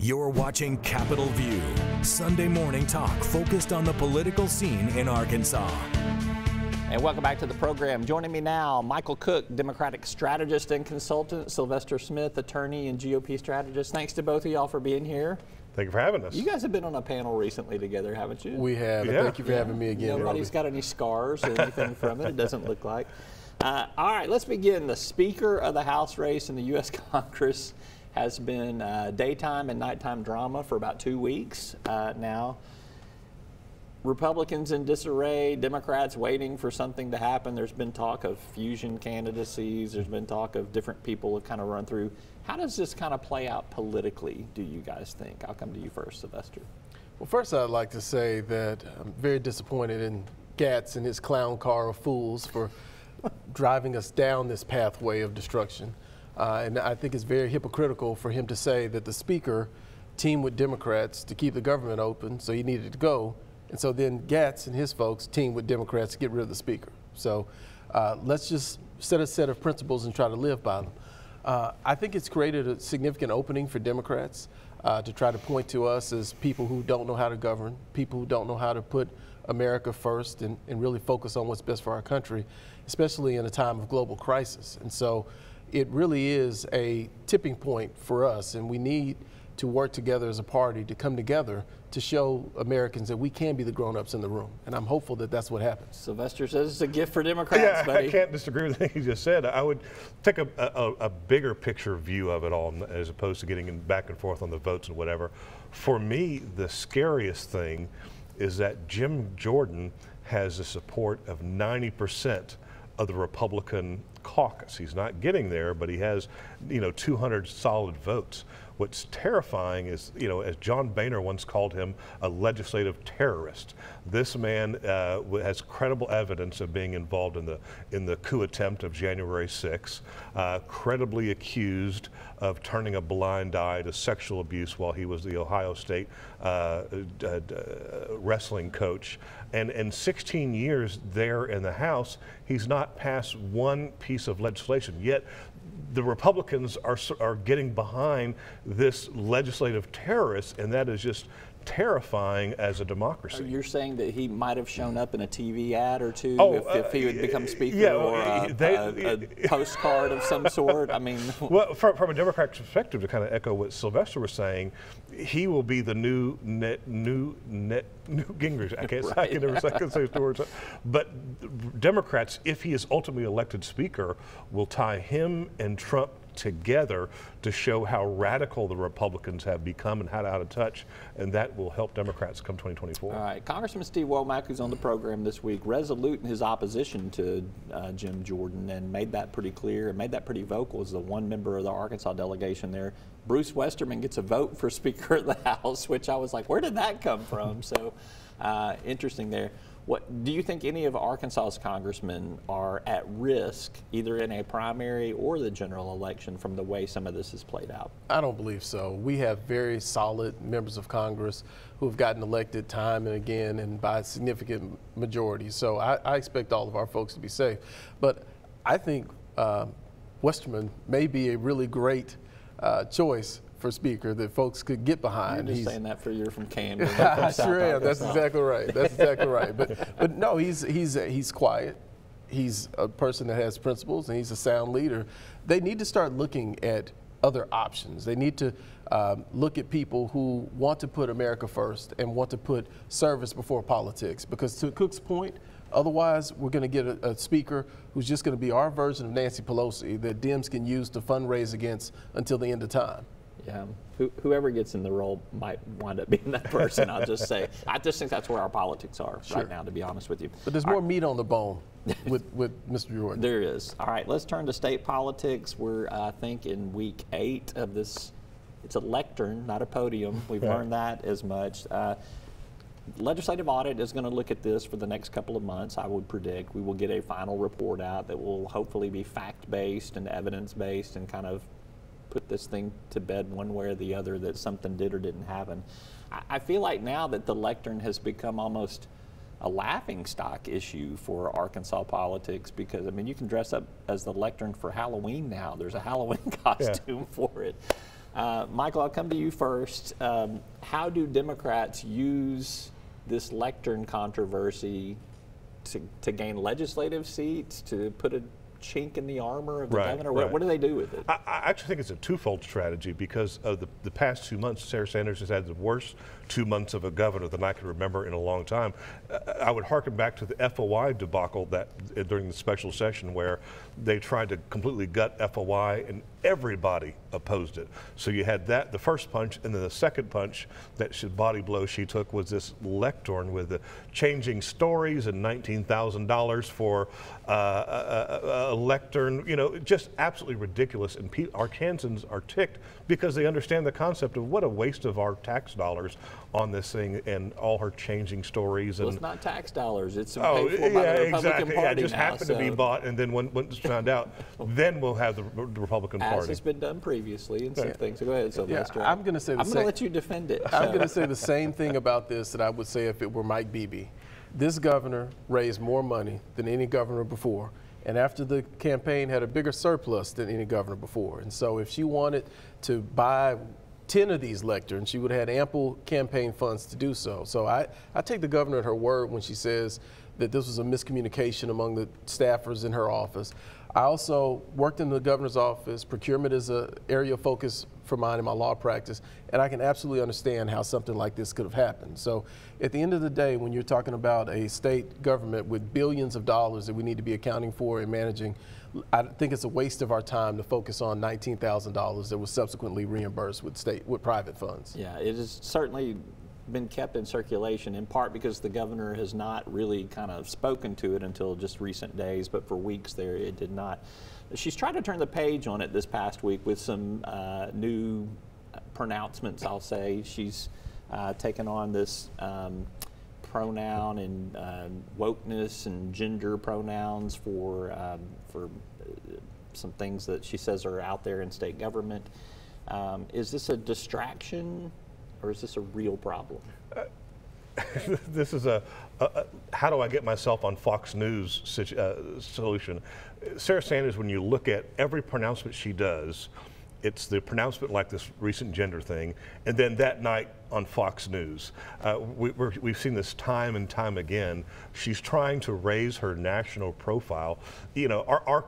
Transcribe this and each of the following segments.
You're watching Capitol View, Sunday morning talk focused on the political scene in Arkansas. And welcome back to the program. Joining me now, Michael Cook, Democratic strategist and consultant, Sylvester Smith, attorney and GOP strategist. Thanks to both of y'all for being here. Thank you for having us. You guys have been on a panel recently together, haven't you? We have. Yeah. Thank you for having me again. Nobody's got any scars or anything from it, it doesn't look like. All right, let's begin. The Speaker of the House race in the U.S. Congress has been daytime and nighttime drama for about 2 weeks now. Republicans in disarray, Democrats waiting for something to happen. There's been talk of fusion candidacies. There's been talk of different people have kind of run through. How does this kind of play out politically, do you guys think? I'll come to you first, Sylvester. Well, first I'd like to say that I'm very disappointed in Gatz and his clown car of fools for driving us down this pathway of destruction. And I think it's very hypocritical for him to say that the Speaker teamed with Democrats to keep the government open, so he needed to go. And so then Gatz and his folks teamed with Democrats to get rid of the Speaker. So let's just set a set of principles and try to live by them. I think it's created a significant opening for Democrats to try to point to us as people who don't know how to govern, people who don't know how to put America first and really focus on what's best for our country, especially in a time of global crisis. And so it really is a tipping point for us, and we need to work together as a party to come together to show Americans that we can be the grown-ups in the room. And I'm hopeful that that's what happens. Sylvester says it's a gift for Democrats, yeah, buddy. I can't disagree with anything you just said. I would take a bigger picture view of it all as opposed to getting back and forth on the votes and whatever. For me, the scariest thing is that Jim Jordan has the support of 90% of the Republican caucus. He's not getting there, but he has, 200 solid votes. What's terrifying is, as John Boehner once called him, a legislative terrorist. This man has credible evidence of being involved in the coup attempt of January 6th, credibly accused of turning a blind eye to sexual abuse while he was the Ohio State wrestling coach. And in 16 years there in the House, he's not passed one piece of legislation. Yet the Republicans are getting behind this legislative terrorist, and that is just terrifying as a democracy. You're saying that he might have shown up in a TV ad or two if he would become Speaker, yeah, or a postcard of some sort? I mean, well, from a Democratic perspective, to kind of echo what Sylvester was saying, he will be the new Gingrich. I can never say the words. But Democrats, if he is ultimately elected Speaker, will tie him and Trump together to show how radical the Republicans have become and how out of touch, and that will help Democrats come 2024. All right, Congressman Steve Womack, who's on the program this week, resolute in his opposition to Jim Jordan, and made that pretty clear and made that pretty vocal as the one member of the Arkansas delegation there. Bruce Westerman gets a vote for Speaker of the House, which I was like, where did that come from? So interesting there. What do you think any of Arkansas's congressmen are at risk, either in a primary or the general election, from the way some of this is played out? I don't believe so. We have very solid members of Congress who have gotten elected time and again and by significant majorities. So I expect all of our folks to be safe. But I think Westerman may be a really great choice for Speaker that folks could get behind. You're just saying that for you're from Camden. I sure am. That's exactly right. That's exactly right. But no, he's quiet. He's a person that has principles, and he's a sound leader. They need to start looking at other options. They need to look at people who want to put America first and want to put service before politics. Because to Cook's point, otherwise we're going to get a Speaker who's just going to be our version of Nancy Pelosi that Dems can use to fundraise against until the end of time. Yeah, whoever gets in the role might wind up being that person. I'll just say, I just think that's where our politics are right now, to be honest with you. But there's more meat on the bone with Mr. Jordan. There is. All right, let's turn to state politics. We're, I think, in week 8 of this. It's a lectern, not a podium. We've learned that as much. Legislative audit is going to look at this for the next couple of months, I would predict. We will get a final report out that will hopefully be fact-based and evidence-based and kind of put this thing to bed one way or the other that something did or didn't happen. I feel like now that the lectern has become almost a laughingstock issue for Arkansas politics, because I mean you can dress up as the lectern for Halloween now. There's a Halloween costume for it. Michael, I'll come to you first. How do Democrats use this lectern controversy to gain legislative seats, to put a chink in the armor of the governor? What do they do with it? I actually think it's a twofold strategy because of the past 2 months. Sarah Sanders has had the worst 2 months of a governor than I can remember in a long time. I would harken back to the FOI debacle during the special session where they tried to completely gut FOI and everybody opposed it. So you had that, the first punch, and then the second punch, that body blow she took was this lectern with the changing stories and $19,000 for a lectern, you know, just absolutely ridiculous. And Arkansans are ticked because they understand the concept of what a waste of our tax dollars on this thing and all her changing stories. Well, and it's not tax dollars, it's paid for by the Republican Party. It just happened to be bought, and then when it's found out, then we'll have the Republican Party. As has been done previously in some things. So go ahead, Sylvester. Yeah, I'm going to say I'm going to let you defend it. I'm going to say the same thing about this that I would say if it were Mike Beebe. This governor raised more money than any governor before, and after the campaign had a bigger surplus than any governor before. And so if she wanted to buy 10 of these lecterns, she would have had ample campaign funds to do so. So I take the governor at her word when she says that this was a miscommunication among the staffers in her office. I also worked in the governor's office. Procurement is an area of focus for mine in my law practice, and I can absolutely understand how something like this could have happened. So at the end of the day, when you're talking about a state government with billions of dollars that we need to be accounting for and managing, I think it's a waste of our time to focus on $19,000 that was subsequently reimbursed with private funds. Yeah, it has certainly been kept in circulation, in part because the governor has not really kind of spoken to it until just recent days, but for weeks there it did not. She's tried to turn the page on it this past week with some new pronouncements, I'll say. She's taken on this pronoun and wokeness and gender pronouns for some things that she says are out there in state government. Is this a distraction, or is this a real problem? This is a how do I get myself on Fox News solution. Sarah Sanders, when you look at every pronouncement she does, it's the pronouncement like this recent gender thing, and then that night on Fox News. We've seen this time and time again. She's trying to raise her national profile. You know,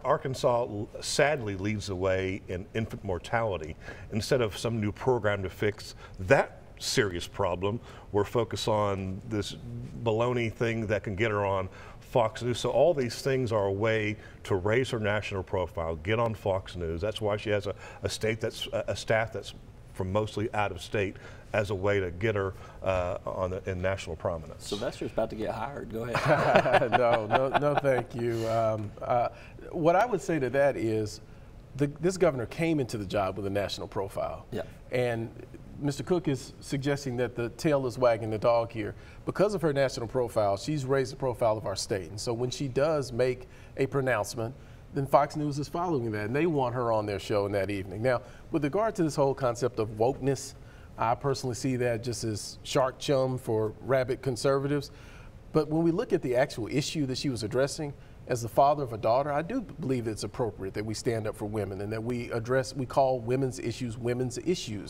Arkansas sadly leads the way in infant mortality. Instead of some new program to fix that serious problem, we're focused on this baloney thing that can get her on Fox News. So all these things are a way to raise her national profile, get on Fox News. That's why she has a staff that's from mostly out of state, as a way to get her in national prominence. Sylvester's about to get hired. Go ahead. No, thank you. What I would say to that is, this governor came into the job with a national profile. Yeah. And Mr. Cook is suggesting that the tail is wagging the dog here. Because of her national profile, she's raised the profile of our state. And so when she does make a pronouncement, then Fox News is following that, and they want her on their show in that evening. Now, with regard to this whole concept of wokeness, I personally see that just as shark chum for rabid conservatives. But when we look at the actual issue that she was addressing, as the father of a daughter, I do believe it's appropriate that we stand up for women and that we call women's issues,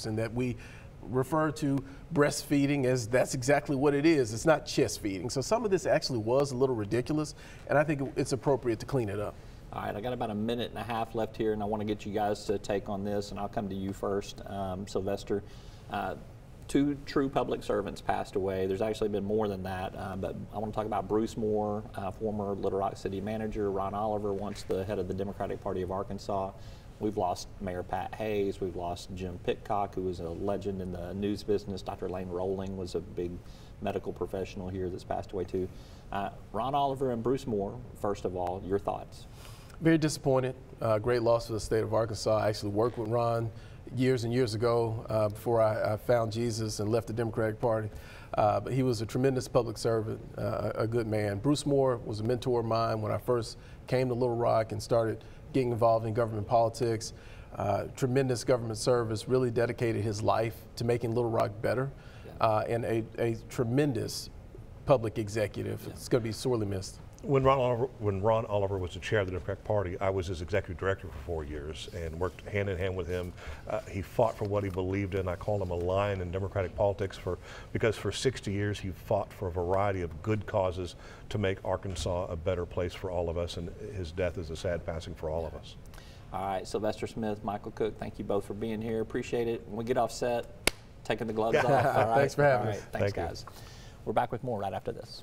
and that we refer to breastfeeding as that's exactly what it is. It's not chest feeding. So some of this actually was a little ridiculous, and I think it's appropriate to clean it up. All right, I got about a minute and a half left here, and I want to get you guys to take on this, and I'll come to you first, Sylvester. 2 true public servants passed away. There's actually been more than that, but I want to talk about Bruce Moore, former Little Rock City manager, Ron Oliver, once the head of the Democratic Party of Arkansas. We've lost Mayor Pat Hayes. We've lost Jim Pitcock, who was a legend in the news business. Dr. Lane Rolling was a big medical professional here that's passed away too. Ron Oliver and Bruce Moore, first of all, your thoughts? Very disappointed. Great loss for the state of Arkansas. I actually worked with Ron years and years ago before I found Jesus and left the Democratic Party. But he was a tremendous public servant, a good man. Bruce Moore was a mentor of mine when I first came to Little Rock and started getting involved in government politics. Tremendous government service, really dedicated his life to making Little Rock better, and a tremendous public executive. It's going to be sorely missed. When Ron Oliver was the chair of the Democratic Party, I was his executive director for 4 years and worked hand in hand with him. He fought for what he believed in. I call him a lion in Democratic politics because for 60 years he fought for a variety of good causes to make Arkansas a better place for all of us, and his death is a sad passing for all of us. All right, Sylvester Smith, Michael Cook, thank you both for being here. Appreciate it. When we get off set, taking the gloves off. All right. Thanks for having us. Thanks, guys. We're back with more right after this.